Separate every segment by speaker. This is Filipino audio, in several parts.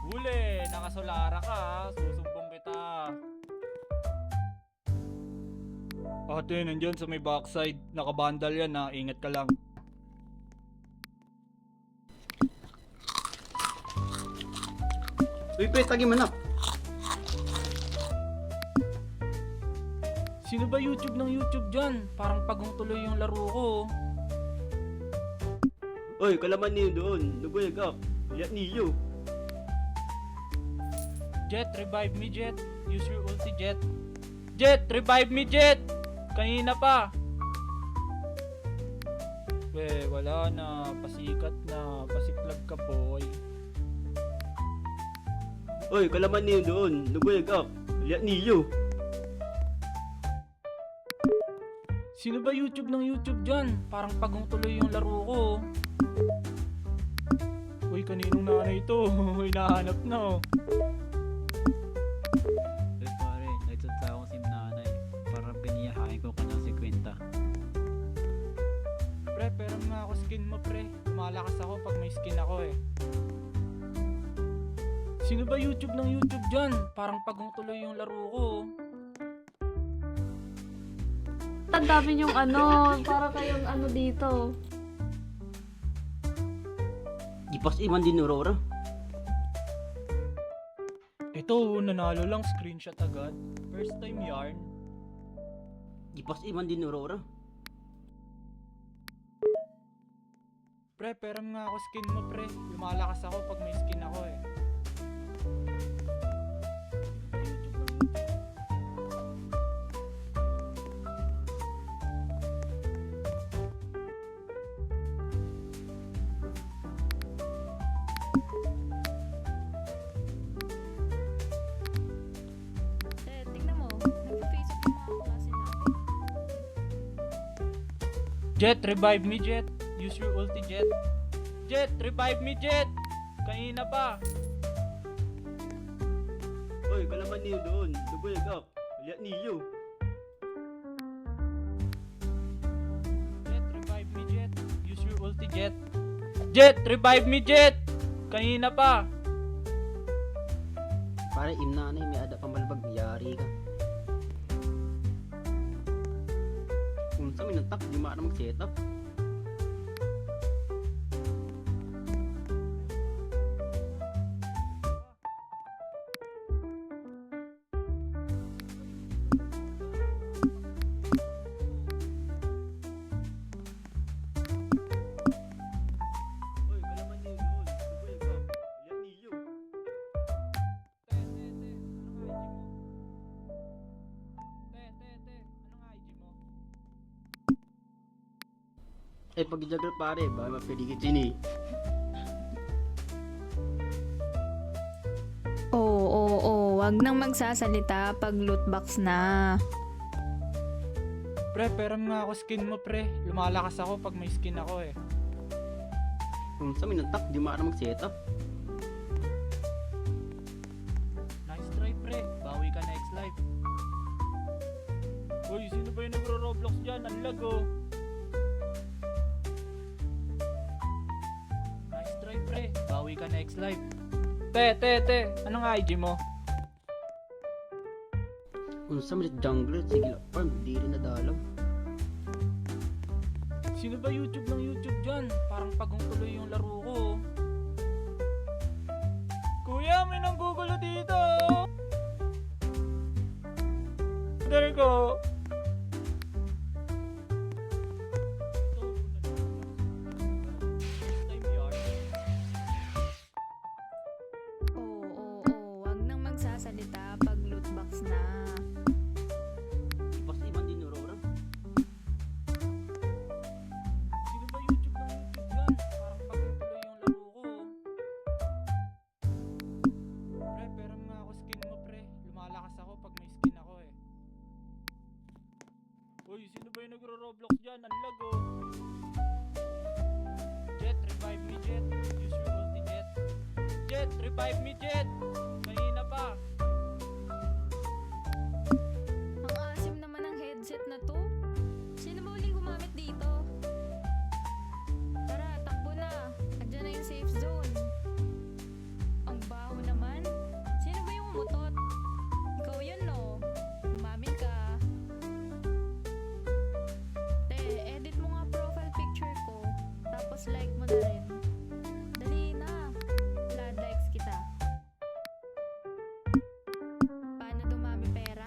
Speaker 1: Huli, nakasolara ka ha. Susumbong kita. Ate, nandyan sa may backside. Nakabandal yan ha. Ingat ka lang.
Speaker 2: Uy, pre, tagi man na.
Speaker 1: Sino ba YouTube ng YouTube dyan? Parang pagong tuloy yung laro ko.
Speaker 2: Uy, kalaman niyo doon. Nagwag up. Liat niyo.
Speaker 1: Jet, revive me, Jet. Use your ulti, Jet. Jet, revive me, Jet! Kanina pa. Wala na. Pasikat na. Pasiklag ka, boy.
Speaker 2: Uy, kalaman niyo doon. Nagwag up. Liat niyo.
Speaker 1: Sino ba YouTube ng YouTube dyan? Parang pagong tuloy yung laro ko. Uy, kaninong nanay ito? Hinahanap na oh.
Speaker 3: Uy pare, nagtatsa akong sim nanay. Parang piniyahain ko kanyang 50.
Speaker 1: Pre, pero nga ako skin mo, pre. Lumalakas ako pag may skin ako eh. Sino ba YouTube ng YouTube dyan? Parang pagong tuloy yung laro ko.
Speaker 4: Ang dami yung ano, para kayong ano dito.
Speaker 2: Gipas iman din Aurora.
Speaker 1: Ito, nanalo lang, screenshot agad. First time yarn.
Speaker 2: Gipas iman din Aurora.
Speaker 1: Pre, pero nga ako skin mo, pre. Lumalakas ako pag may skin ako eh.
Speaker 4: Tingnan mo, nag-Facebook yung mga klase natin.
Speaker 1: Jet, revive me, Jet. Use your ulti, Jet. Jet, revive me, Jet! Kanina pa.
Speaker 2: Uy, kalaman niyo doon. Nagwag up. Liat niyo.
Speaker 1: Jet, revive me, Jet. Use your ulti, Jet. Jet, revive me, Jet! Kanina pa.
Speaker 2: Para imnanay, may ada pamalbag. Yari ka. Kung sa minantak, di maana mag-setup. Uy, kalaman niyo doon. Nagwag up. Liat niyo.
Speaker 1: Anong IG mo?
Speaker 2: Eh, pag-juggle pare, baka mapiligid sini.
Speaker 5: wag nang magsasalita pag loot box na.
Speaker 1: Pre, peram nga ako skin mo, pre. Lumalakas ako pag may skin ako eh.
Speaker 2: Kung sa minantak, di maara mag-setup.
Speaker 1: Nice try, pre. Bawi ka next life. Uy, sino ba yung nagro-Roblox dyan? Ang lag, oh. Nice try, pre. Bawi ka next life. Te. Anong IG mo?
Speaker 2: Kung sa minit jungler, sige lang, farm, di rin nadalaw.
Speaker 1: Sino ba YouTube ng YouTube dyan? Parang pagong tuloy yung laro ko. Oh. Kuya, may nanggugulo dito. Dari ko.
Speaker 5: Oo, wag nang magsasalita pag loot box na.
Speaker 2: Ipas iman din yung Aurora.
Speaker 1: Sino ba YouTube ng YouTube dyan? Parang pagong tuloy yung laro ko. Pre, peram nga ako skin mo, pre. Lumalakas ako pag may skin ako eh. Uy, sino ba yung nagro-Roblox dyan? Ang lag, oh. Jet, revive me, Jet. Use your ulti, Jet. Jet, revive me, Jet. Kanina pa.
Speaker 5: Ang asim naman ng headset na to. Sino ba uling gumamit dito? Tara, takbo na. Andiyan na yung safe zone. Ang baho naman. Sino ba yung umutot? Ikaw yun, no? Gumamit ka. Te, edit mo nga profile picture ko. Tapos like mo na rin. Dali na. Blood likes kita. Paano dumami pera?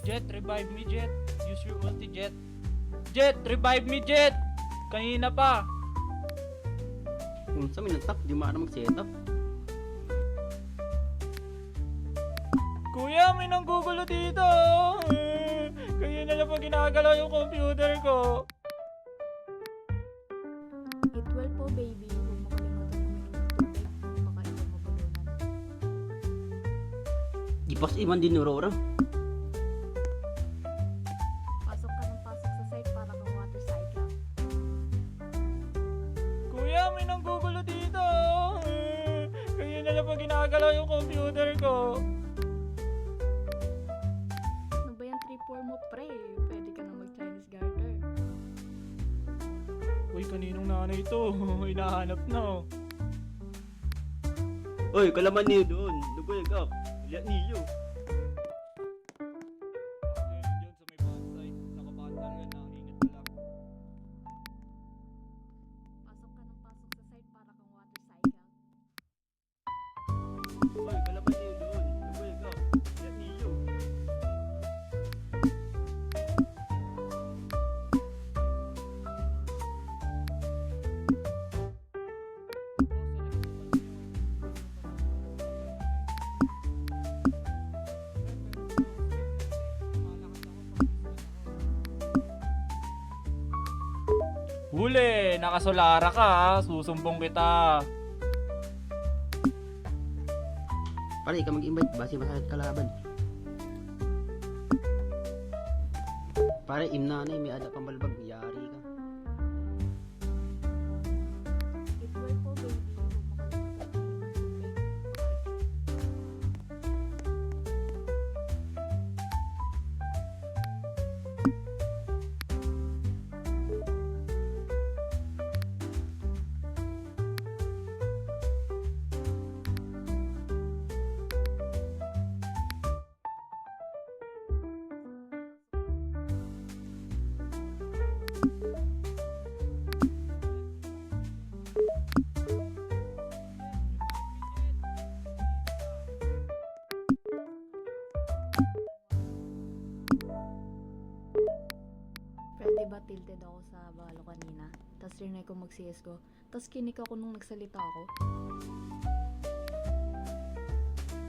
Speaker 1: Jet, revive me, Jet. Use your ulti, Jet. Jet, revive me, Jet. Kanina pa.
Speaker 2: Kung sa minantak, di maara mag-setup.
Speaker 1: Kuya, may nanggugulo dito. Kaya na lang pag ginagalaw yung computer ko.
Speaker 4: Eat well po, baby. Huwag mo kalimutan uminom ng tubig. Baka ikaw mabulunan.
Speaker 2: Ipas iman din yung Aurora.
Speaker 4: Pasok ka ng pasok sa site para kang water cycle.
Speaker 1: Kuya, may nanggugulo dito. Kaya na lang pag ginagalaw yung computer ko.
Speaker 4: Ano ba yung 3-4 mo, pre? Pwede ka na mag-Chinese garter.
Speaker 1: Uy, kaninong nanay ito? Hinahanap na.
Speaker 2: Oy, kalaman niyo doon. Naguyag up. Liat niyo.
Speaker 1: Diyan sa may bansay. Nakabandal yan na. Ingat ka lang.
Speaker 4: Pasok ka ng pasok sa site para kang water cycle.
Speaker 2: Oy, kalaman niyo doon. Naguyag up. Liat niyo.
Speaker 1: Huli! Nakasolara ka ha. Susumbong kita.
Speaker 2: Pare, ikaw mag-invite. Base masakit kalaban. Pare, imnanay. May ada pang balbag. Yari ka.
Speaker 4: Eat well ako sa balo kanina. Tapos rinay ko mag-CSGO. Tapos kinik ako nung nagsalita ako.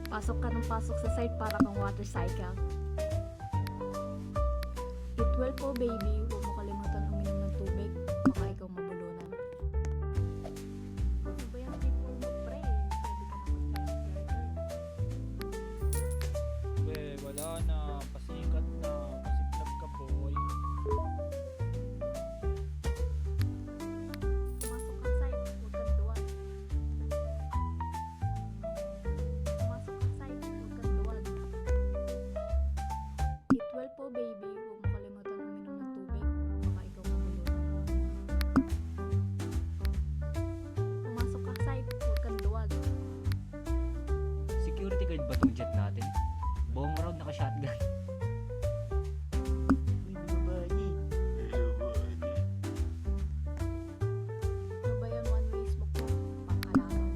Speaker 4: Pasok ka ng pasok sa site para kang water cycle. Eat well po baby. Huwag mo kalimutan uminom ng tubig. Baka ikaw mabulunan. Ano ba yung people mo pre? Pwede ka na mag-cycle.
Speaker 1: Wala na. Pasikat na. Pasiklab ka, boy.
Speaker 4: Pumasok ka site. Huwag kang duwan. Pumasok ka site. Huwag kang duwan. Eat well po baby. Huwag mo kalimutan uminom ng tubig. Baka ikaw mabulunan. Pumasok ka site. Huwag kang duwan.
Speaker 6: Security guard ba tong jet natin? Buong round naka-shotgun.
Speaker 2: Uy, nababani.
Speaker 4: Ano ba yan one-way smoke mo? Pangkalaman.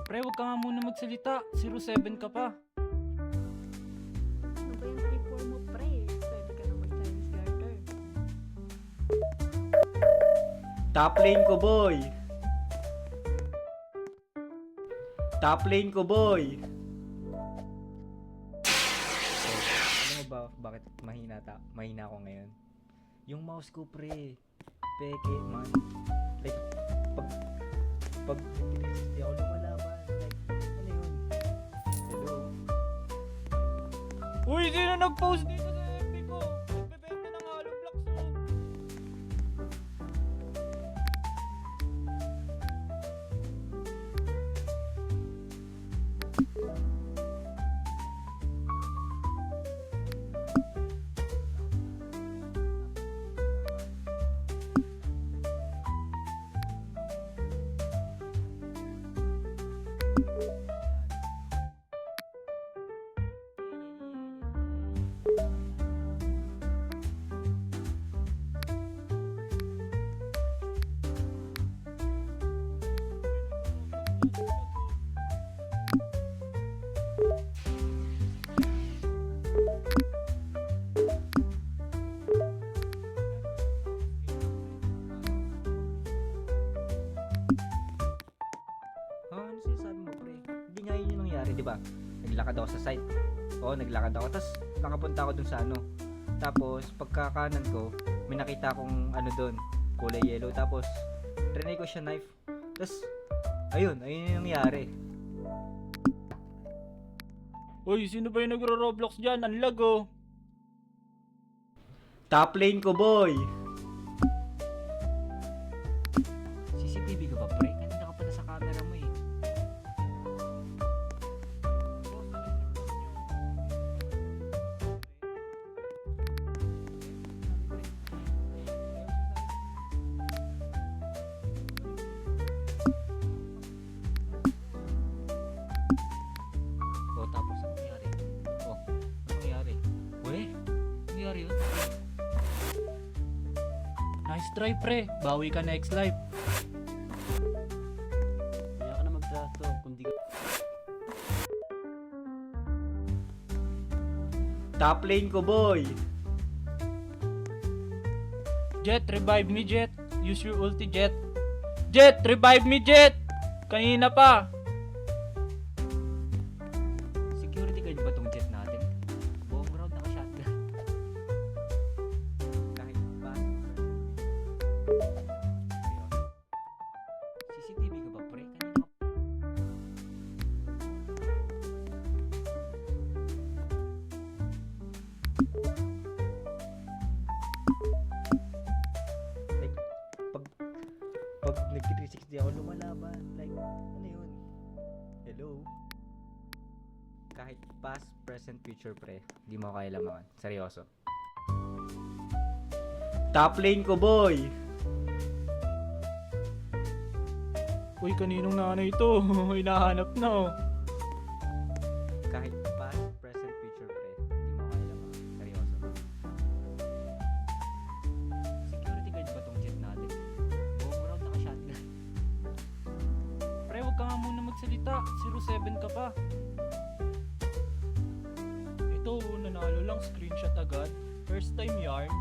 Speaker 1: Pre, huwag ka nga muna magsalita. 07 ka pa.
Speaker 4: Ano ba yung 3-4 mo pre? Pwede ka na mag-Chinese garter.
Speaker 2: Top lane ko, boy. Top lane ko, boy.
Speaker 6: Alam mo ba bakit mahina ako ngayon? Yung mouse ko pre, peke man. Like, pag hindi ako lumalaban, like, ano yun? Hello?
Speaker 1: Uy, sino nag-post dito sa FB ko? Nagbebenta ng hollow blocks, oh.
Speaker 6: Ha? Ano sinasabi mo pre? Hindi nga yun yung nangyari, di ba? Naglakad ako sa site. Oo, naglakad ako. Tapos nakapunta ako dun sa ano. Tapos pagkakanan ko, may nakita akong ano dun, kulay yellow. Tapos trinay ko siya knife. Tapos ayun yung nangyari.
Speaker 1: Uy, sino ba yung nagro-Roblox dyan? Ang lag, oh.
Speaker 2: Top lane ko, boy.
Speaker 6: CCTV ka ba pre? Kanina ka pa na sa camera mo eh. O tapos ano nangyari? O, ano nangyari? Weh, ano nangyari yun?
Speaker 1: Nice try, pre. Bawi ka next life.
Speaker 2: Kaya ka na magtrato. Kundi ka... Top lane ko, boy.
Speaker 1: Jet, revive me, Jet. Use your ulti, Jet. Jet, revive me, Jet. Kanina pa.
Speaker 6: Security guard ba tong jet natin? Buong round naka-shotgun. Kahit ba? CCTV ka ba pre? Kanina ka... Like, pag nag-360 ako lumalaban, like, ano yun? Hello? Kahit past, present, future pre, di mo kailangan. Seryoso.
Speaker 2: Top lane ko, boy.
Speaker 1: Uy, kaninong nanay ito? Hinahanap na, oh.
Speaker 6: Kahit past, present, future pre, di mo kailangan. Seryoso. Security guard ba tong jet natin? Buong round naka-shotgun.
Speaker 1: Pre, huwag ka nga muna magsalita. 07 ka pa. Ito, nanalo lang. Screenshot agad. First time yarn.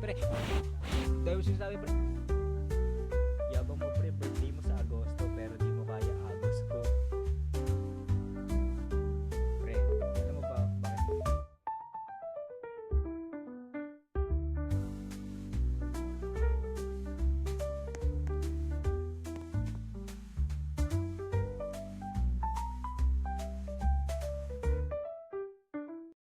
Speaker 6: pre. Dahil mo sinasabi, pre.